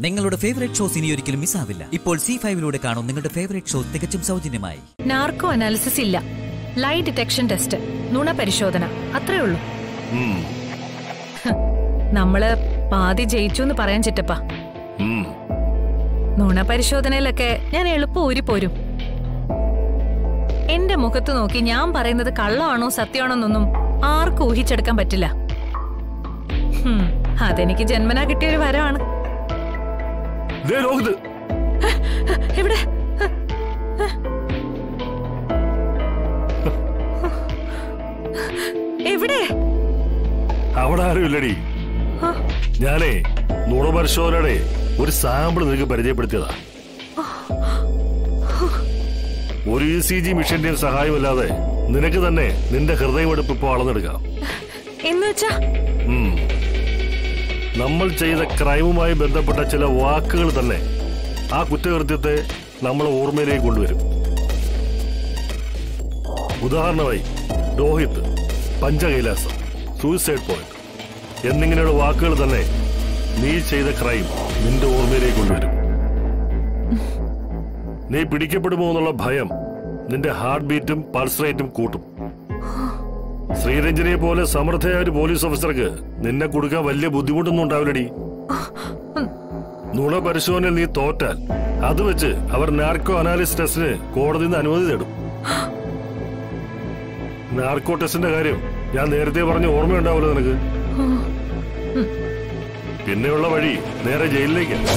നിങ്ങളുടെ favourite shows ഇനി ഒരിക്കലും മിസ്സാവില്ല. ഇപ്പോൾ C5 കാണും നിങ്ങളുടെ ഫേവറേറ്റ് ഷോ തികച്ചും സൗജന്യമായി. നാർക്കോ അനാലിസിസ് ഇല്ല, ലൈ ഡിറ്റക്ഷൻ ടെസ്റ്റ്, നുണ പരിശോധന, അത്രേ ഉള്ളൂ. നമ്മള് പാതി ജയിച്ചു എന്ന് പറയാൻ ചിറ്റപ്പ. നുണ പരിശോധനയിലൊക്കെ ഞാൻ എളുപ്പം ഊരിപ്പോരും. എന്റെ മുഖത്ത് നോക്കി ഞാൻ പറയുന്നത് കള്ളമാണോ സത്യമാണോന്നൊന്നും ആർക്കും ഊഹിച്ചെടുക്കാൻ പറ്റില്ല. അതെനിക്ക് ജന്മനാ കിട്ടിയൊരു വരമാണ്. എവിടെ? എവിടെ? അവിടെ ആരുമില്ലടി. ഞാനേ നുണപരിശോധനയുടെ ഒരു സാമ്പിൾ നിനക്ക് പരിചയപ്പെടുത്തിയതാ. ഒരു ECG മിഷന്റെയും സഹായമില്ലാതെ നിനക്ക് തന്നെ നിന്റെ ഹൃദയമെടുപ്പ് ഇപ്പോ അളന്നെടുക്കാം. നമ്മൾ ചെയ്ത ക്രൈമുമായി ബന്ധപ്പെട്ട ചില വാക്കുകൾ തന്നെ ആ കുറ്റകൃത്യത്തെ നമ്മളെ ഓർമ്മയിലേക്ക് കൊണ്ടുവരും. ഉദാഹരണമായി രോഹിത്, പഞ്ചകൈലാസം, സൂയിസൈഡ് പോയിന്റ് എന്നിങ്ങനെയുള്ള വാക്കുകൾ തന്നെ നീ ചെയ്ത ക്രൈം നിന്റെ ഓർമ്മയിലേക്ക് കൊണ്ടുവരും. നീ പിടിക്കപ്പെടുമോ എന്നുള്ള ഭയം നിന്റെ ഹാർട്ട് ബീറ്റും പൾസ് റേറ്റും കൂട്ടും. ശ്രീരഞ്ജനിയെ പോലെ സമർത്ഥയായ ഒരു പോലീസ് ഓഫീസർക്ക് നിന്നെ കൊടുക്കാൻ വലിയ ബുദ്ധിമുട്ടൊന്നും ഉണ്ടാവില്ലടി. നുണ പരിശോധനയിൽ നീ തോറ്റാൽ അത് വെച്ച് അവർ നാർക്കോ അനാലിസിസ് ടെസ്റ്റിന് കോടതിയിൽ നിന്ന് അനുമതി തേടും. നാർക്കോ ടെസ്റ്റിന്റെ കാര്യം ഞാൻ നേരത്തെ പറഞ്ഞ ഓർമ്മയുണ്ടാവുമല്ലോ നിനക്ക്. പിന്നെയുള്ള വഴി നേരെ ജയിലിലേക്കാണ്.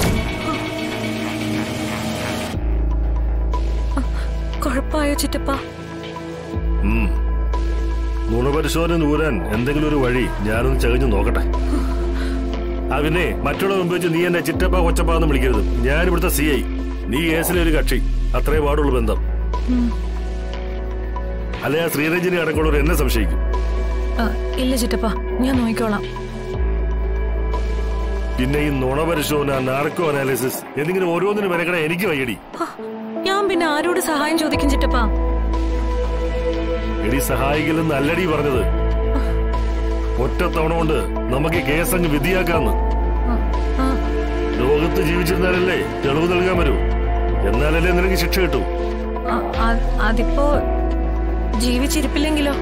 കുഴപ്പമായോ ചിറ്റപ്പ? നുണപരിശോധന നൂരാൻ എന്തെങ്കിലും ഒരു വഴി ഞാനൊന്ന് ചകഞ്ഞു നോക്കട്ടെ. പിന്നെ മറ്റുള്ള മുമ്പ് വെച്ച് നീ എന്നെ ചിറ്റപ്പ കൊച്ചപ്പാന്ന് വിളിക്കരുത്. ഞാൻ ഇവിടുത്തെ CI, നീ കേസിലെ ഒരു കക്ഷി, അത്രേ പാടുള്ളൂ ബന്ധം. അല്ലെ ആ ശ്രീരഞ്ജനി അടക്കമുള്ളവർ എന്നെ സംശയിക്കും. ഇല്ല ചിറ്റപ്പ, ഞാൻ നോക്കിക്കോളാം. പിന്നെ ഈ നുണപരിശോധന, നാർക്കോ അനാലിസിസ് എന്നിങ്ങനെ ഓരോന്നിനും മെനക്കണ എനിക്ക് വയ്യടി. ഞാൻ പിന്നെ ആരോട് സഹായം ചോദിക്കും ചിറ്റപ്പ? എടി സഹായിക്കില്ലെന്ന് അല്ലടി പറഞ്ഞത്. ഒറ്റ തവണ കൊണ്ട് നമുക്ക് കേസ് അങ്ങ് വിധിയാക്കാന്ന്. ലോകത്ത് ജീവിച്ചിരുന്നാലല്ലേ തെളിവ് നൽകാൻ വരൂ. എന്നാലല്ലേ നിനക്ക് ശിക്ഷ കിട്ടൂ. അതിപ്പോ ജീവിച്ചിരിപ്പില്ലെങ്കിലോ?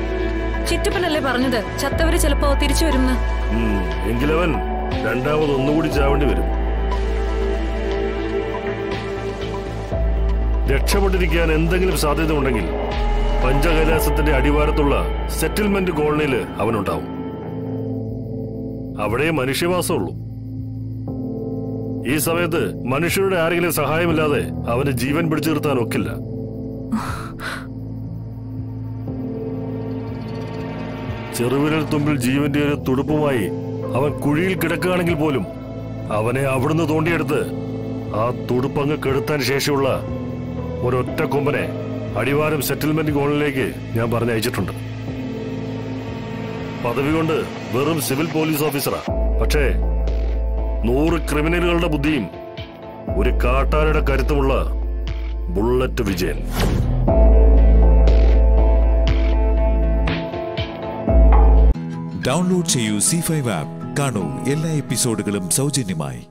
ചിറ്റപ്പനല്ലേ പറഞ്ഞത് ചത്തവര് ചിലപ്പോ തിരിച്ചു വരുമെന്ന്. എങ്കിലവൻ രണ്ടാമത് ഒന്നുകൂടി ചാവേണ്ടി വരും. രക്ഷപ്പെട്ടിരിക്കാൻ എന്തെങ്കിലും സാധ്യത ഉണ്ടെങ്കിൽ പഞ്ചകൈലാസത്തിന്റെ അടിവാരത്തുള്ള സെറ്റിൽമെന്റ് കോളനിയിൽ അവനുണ്ടാവും. അവിടെ മനുഷ്യവാസമുള്ളൂ. ഈ സമയത്ത് മനുഷ്യരുടെ ആരെങ്കിലും സഹായമില്ലാതെ അവന് ജീവൻ പിടിച്ചു നിർത്താൻ ഒക്കില്ല. ചെറുവിരൽ തുമ്പിൽ ജീവന്റെ ഒരു തുടുപ്പുമായി അവൻ കുഴിയിൽ കിടക്കുകയാണെങ്കിൽ പോലും അവനെ അവിടുന്ന് തോണ്ടിയെടുത്ത് ആ തുടുപ്പങ്ങ് കെടുത്താൻ ശേഷിയുള്ള ഒരൊറ്റ കൊമ്പനെ അടിവാരം സെറ്റിൽമെന്റ് കോളനിലേക്ക് ഞാൻ പറഞ്ഞയച്ചിട്ടുണ്ട്. പദവി കൊണ്ട് വെറും സിവിൽ പോലീസ് ഓഫീസറാ. പക്ഷേ 100 ക്രിമിനലുകളുടെ ബുദ്ധിയും ഒരു കാട്ടാനയുടെ കരുത്തുമുള്ള ബുള്ളറ്റ് വിജയൻ. ഡൗൺലോഡ് ചെയ്യൂ C5 ആപ്പ്. കാണൂ എല്ലാ എപ്പിസോഡുകളും സൗജന്യമായി.